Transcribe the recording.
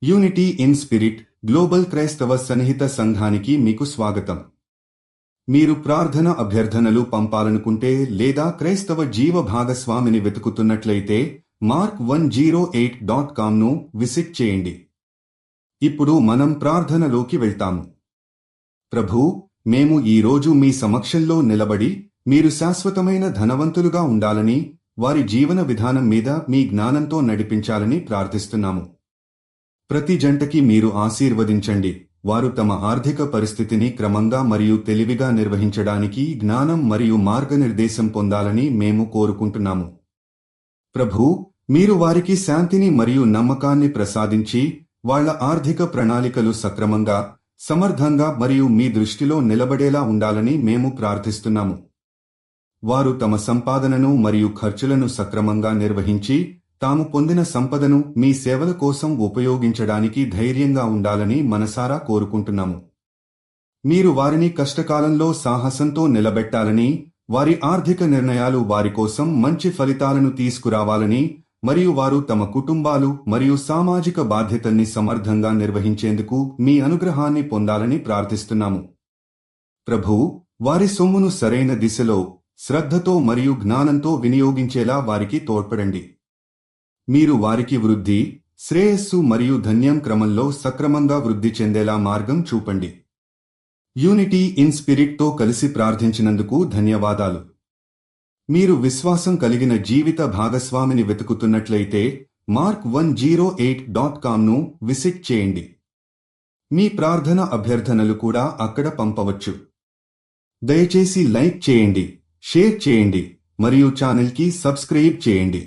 Unity in spirit global క్రైస్తవ సన్నిహిత సంఘానికి మీకు స్వాగతం. మీరు ప్రార్థన అభ్యర్థనలు పంపాలనుకుంటే లేదా క్రైస్తవ జీవ భాగస్వామిని వెతుకుతున్నట్లయితే mark108.comను విజిట్ చేయండి. ఇప్పుడు మనం ప్రార్థనలోకి వెళ్తాము. ప్రభూ, మేము ఈ రోజు మీ సమక్షంలో నిలబడి మీరు శాశ్వతమైన ధనవంతులుగా ఉండాలని, వారి జీవన విధానం మీద మీ జ్ఞానంతో నడిపించాలని ప్రార్థిస్తున్నాము. ప్రతి జంటకి మీరు ఆశీర్వదించండి. వారు తమ ఆర్థిక పరిస్థితిని క్రమంగా మరియు తెలివిగా నిర్వహించడానికి జ్ఞానం మరియు మార్గనిర్దేశం పొందాలని మేము కోరుకుంటున్నాము. ప్రభూ, మీరు వారికి శాంతిని మరియు నమ్మకాన్ని ప్రసాదించి వాళ్ల ఆర్థిక ప్రణాళికలు సక్రమంగా, సమర్థంగా మరియు మీ దృష్టిలో నిలబడేలా ఉండాలని మేము ప్రార్థిస్తున్నాము. వారు తమ సంపాదనను మరియు ఖర్చులను సక్రమంగా నిర్వహించి తాము పొందిన సంపదను మీ సేవల కోసం ఉపయోగించడానికి ధైర్యంగా ఉండాలని మనసారా కోరుకుంటున్నాము. మీరు వారిని కష్టకాలంలో సాహసంతో నిలబెట్టాలని, వారి ఆర్థిక నిర్ణయాలు వారి కోసం మంచి ఫలితాలను తీసుకురావాలని మరియు వారు తమ కుటుంబాలు మరియు సామాజిక బాధ్యతల్ని సమర్థంగా నిర్వహించేందుకు మీ అనుగ్రహాన్ని పొందాలని ప్రార్థిస్తున్నాము. ప్రభువు, వారి సొమ్మును సరైన దిశలో, శ్రద్ధతో మరియు జ్ఞానంతో వినియోగించేలా వారికి తోడ్పడండి. మీరు వారికి వృద్ధి, శ్రేయస్సు మరియు ధన్యం క్రమంలో సక్రమంగా వృద్ధి చెందేలా మార్గం చూపండి. యూనిటీ ఇన్ స్పిరిట్తో కలిసి ప్రార్థించినందుకు ధన్యవాదాలు. మీరు విశ్వాసం కలిగిన జీవిత భాగస్వామిని వెతుకుతున్నట్లయితే mark108.comను విజిట్ చేయండి. మీ ప్రార్థన అభ్యర్థనలు కూడా అక్కడ పంపవచ్చు. దయచేసి లైక్ చేయండి, షేర్ చేయండి మరియు ఛానల్కి సబ్స్క్రైబ్ చేయండి.